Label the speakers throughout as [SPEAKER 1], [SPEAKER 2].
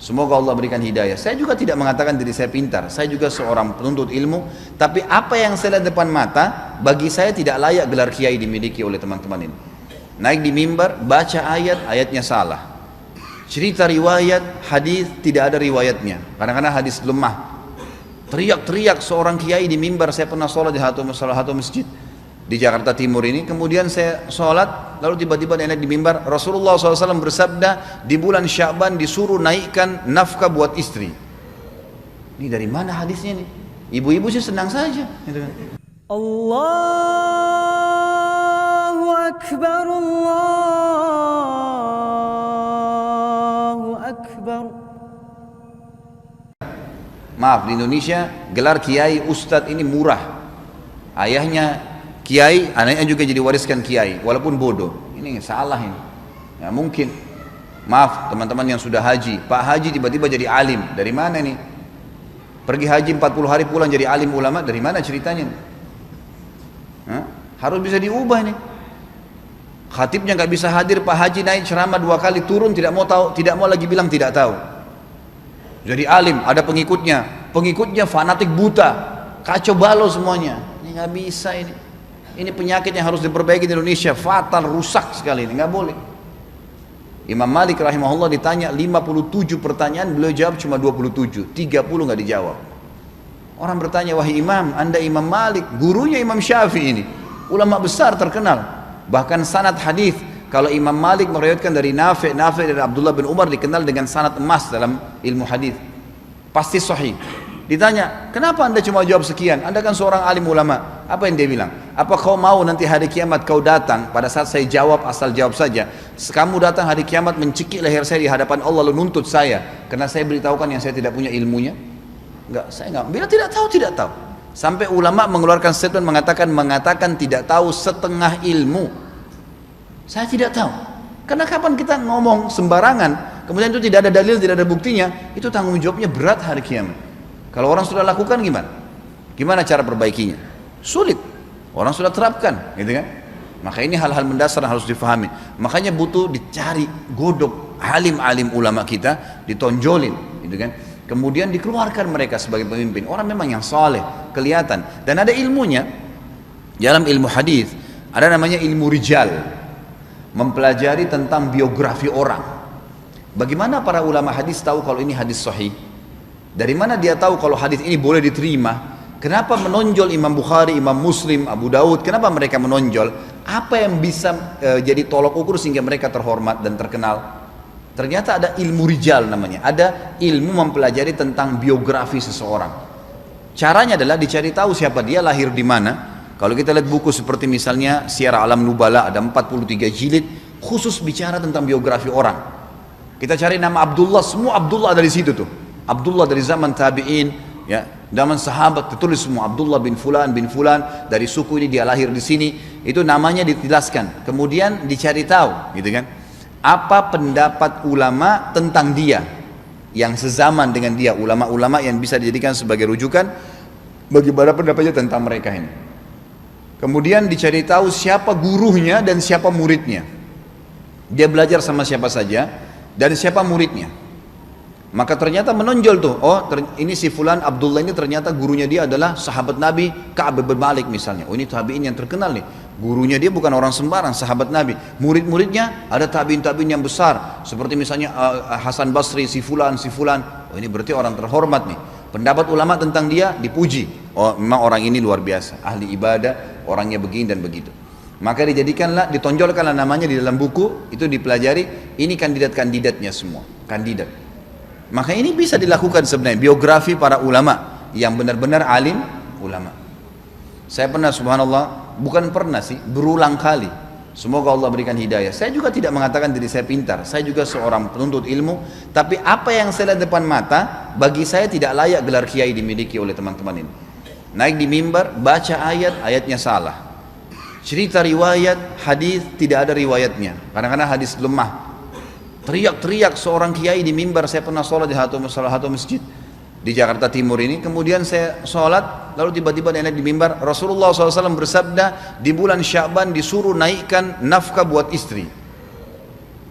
[SPEAKER 1] Semoga Allah berikan hidayah. Saya juga tidak mengatakan diri saya pintar. Saya juga seorang penuntut ilmu. Tapi apa yang saya lihat depan mata, bagi saya tidak layak gelar kiai dimiliki oleh teman-teman ini. Naik di mimbar, baca ayat, ayatnya salah. Cerita riwayat, hadis tidak ada riwayatnya. Kadang-kadang hadis lemah. Teriak-teriak seorang kiai di mimbar. Saya pernah sholat di salah satu masjid di Jakarta Timur ini. Kemudian saya sholat, lalu tiba-tiba dia naik di mimbar. Rasulullah SAW bersabda, di bulan Sya'ban disuruh naikkan nafkah buat istri. Ini dari mana hadisnya nih? Ibu-ibu sih senang saja, gitu kan.
[SPEAKER 2] Allahu Akbar, Allahu Akbar.
[SPEAKER 1] Maaf, di Indonesia gelar kiai ustadz ini murah. Ayahnya kiai, anaknya juga jadi wariskan kiai, walaupun bodoh. Ini salah ini. Ya mungkin. Maaf teman-teman yang sudah haji, Pak Haji tiba-tiba jadi alim. Dari mana nih? Pergi haji 40 hari pulang jadi alim ulama, dari mana ceritanya? Harus bisa diubah nih. Khatibnya nggak bisa hadir, Pak Haji naik ceramah 2 kali turun, tidak mau tahu, tidak mau lagi bilang tidak tahu. Jadi alim, ada pengikutnya fanatik buta, kacau balau semuanya. Ini nggak bisa ini. Ini penyakit yang harus diperbaiki di Indonesia, fatal, rusak sekali ini, nggak boleh. Imam Malik rahimahullah ditanya 57 pertanyaan, beliau jawab cuma 27, 30 nggak dijawab. Orang bertanya, wahai Imam, Anda Imam Malik, gurunya Imam Syafi'i ini, ulama besar terkenal. Bahkan sanad hadis, kalau Imam Malik meriwayatkan dari Nafi' dari Abdullah bin Umar dikenal dengan sanad emas dalam ilmu hadis. Pasti sahih. Ditanya, kenapa Anda cuma jawab sekian? Anda kan seorang alim ulama. Apa yang dia bilang? Apa kau mau nanti hari kiamat kau datang pada saat saya jawab asal jawab saja. Kamu datang hari kiamat mencekik leher saya di hadapan Allah lalu nuntut saya karena saya beritahukan yang saya tidak punya ilmunya? Enggak, saya enggak. Bila tidak tahu, tidak tahu. Sampai ulama mengeluarkan statement mengatakan tidak tahu setengah ilmu. Saya tidak tahu. Karena kapan kita ngomong sembarangan, kemudian itu tidak ada dalil, tidak ada buktinya, itu tanggung jawabnya berat hari kiamat. Kalau orang sudah lakukan gimana? Gimana cara perbaikinya? Sulit. Orang sudah terapkan, gitu kan? Maka ini hal-hal mendasar yang harus difahami. Makanya butuh dicari, godok alim-alim ulama kita, ditonjolin, gitu kan? Kemudian dikeluarkan mereka sebagai pemimpin. Orang memang yang saleh, kelihatan. Dan ada ilmunya. Dalam ilmu hadis ada namanya ilmu rijal. Mempelajari tentang biografi orang. Bagaimana para ulama hadis tahu kalau ini hadis sahih? Dari mana dia tahu kalau hadis ini boleh diterima? Kenapa menonjol Imam Bukhari, Imam Muslim, Abu Daud? Kenapa mereka menonjol? Apa yang bisa jadi tolok ukur sehingga mereka terhormat dan terkenal? Ternyata ada ilmu rijal namanya. Ada ilmu mempelajari tentang biografi seseorang. Caranya adalah dicari tahu siapa dia, lahir di mana. Kalau kita lihat buku seperti misalnya Syiar Alam Nubala, ada 43 jilid khusus bicara tentang biografi orang. Kita cari nama Abdullah, semua Abdullah ada di situ tuh. Abdullah dari zaman tabi'in, ya, zaman sahabat tertulis semua Abdullah bin Fulan, dari suku ini dia lahir di sini, itu namanya dijelaskan. Kemudian dicari tahu, gitu kan? Apa pendapat ulama tentang dia yang sezaman dengan dia, ulama-ulama yang bisa dijadikan sebagai rujukan bagaimana pendapatnya tentang mereka ini. Kemudian dicari tahu siapa gurunya dan siapa muridnya. Dia belajar sama siapa saja dan siapa muridnya. Maka ternyata menonjol tuh, ini si Fulan Abdullah ini ternyata gurunya dia adalah sahabat Nabi Ka'ab bin Malik misalnya. Oh ini tabi'in yang terkenal nih. Gurunya dia bukan orang sembarang, sahabat Nabi. Murid-muridnya ada tabi'in yang besar. Seperti misalnya Hasan Basri, si Fulan. Oh ini berarti orang terhormat nih. Pendapat ulama tentang dia dipuji. Oh memang orang ini luar biasa, ahli ibadah, orangnya begini dan begitu. Maka ditonjolkanlah namanya di dalam buku, itu dipelajari, ini kandidat-kandidatnya semua, kandidat. Maka ini bisa dilakukan sebenarnya, biografi para ulama, yang benar-benar alim ulama. Saya pernah subhanallah, bukan pernah sih, berulang kali. Semoga Allah berikan hidayah. Saya juga tidak mengatakan diri saya pintar, saya juga seorang penuntut ilmu. Tapi apa yang saya lihat depan mata, bagi saya tidak layak gelar kiai dimiliki oleh teman-teman ini. Naik di mimbar, baca ayat, ayatnya salah. Cerita riwayat, hadis tidak ada riwayatnya. Kadang-kadang hadis lemah. Teriak-teriak seorang kiai di mimbar. Saya pernah sholat di salah satu masjid di Jakarta Timur ini. Kemudian saya sholat, lalu tiba-tiba dia naik di mimbar. Rasulullah SAW bersabda, di bulan Sya'ban disuruh naikkan nafkah buat istri.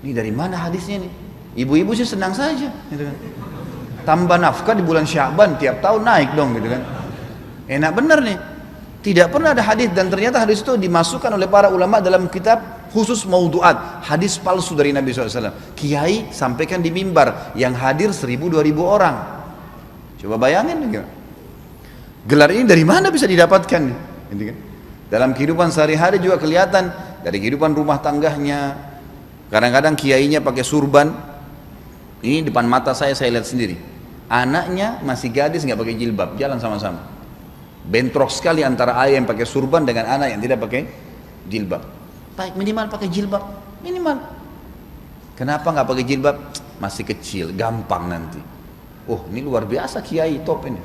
[SPEAKER 1] Ini dari mana hadisnya nih? Ibu-ibu sih senang saja, gitu kan. Tambah nafkah di bulan Sya'ban tiap tahun naik dong, gitu kan. Enak bener nih. Tidak pernah ada hadis, dan ternyata hadis itu dimasukkan oleh para ulama dalam kitab khusus maudu'at, hadis palsu dari Nabi SAW. Kiai sampaikan di mimbar, yang hadir 1000-2000 orang. Coba bayangin gitu. Gelar ini dari mana bisa didapatkan, gitu kan? Dalam kehidupan sehari-hari juga kelihatan, dari kehidupan rumah tangganya. Kadang-kadang kiainya pakai surban. Ini depan mata saya lihat sendiri. Anaknya masih gadis, nggak pakai jilbab, jalan sama-sama. Bentrok sekali antara ayah yang pakai surban dengan anak yang tidak pakai jilbab. Baik, minimal pakai jilbab, minimal. Kenapa nggak pakai jilbab? Masih kecil, gampang nanti. Oh, ini luar biasa kiai, top ini.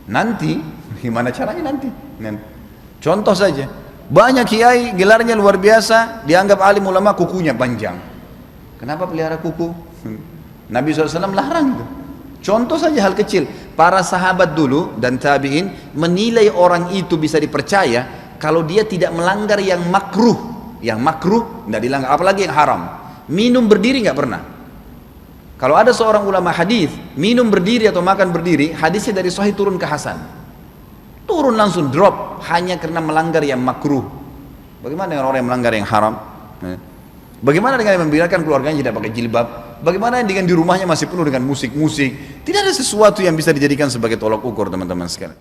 [SPEAKER 1] Nanti, gimana caranya nanti? Contoh saja, banyak kiai gelarnya luar biasa, dianggap alim ulama, kukunya panjang. Kenapa pelihara kuku? Nabi SAW larang itu. Contoh saja hal kecil. Para sahabat dulu dan tabi'in menilai orang itu bisa dipercaya kalau dia tidak melanggar yang makruh. Yang makruh tidak dilanggar, apalagi yang haram. Minum berdiri nggak pernah. Kalau ada seorang ulama hadis minum berdiri atau makan berdiri, hadisnya dari sahih turun ke hasan. Turun langsung drop hanya karena melanggar yang makruh. Bagaimana dengan orang yang melanggar yang haram? Bagaimana dengan yang membiarkan keluarganya tidak pakai jilbab? Bagaimana dengan di rumahnya masih penuh dengan musik-musik? Tidak ada sesuatu yang bisa dijadikan sebagai tolak ukur, teman-teman sekalian.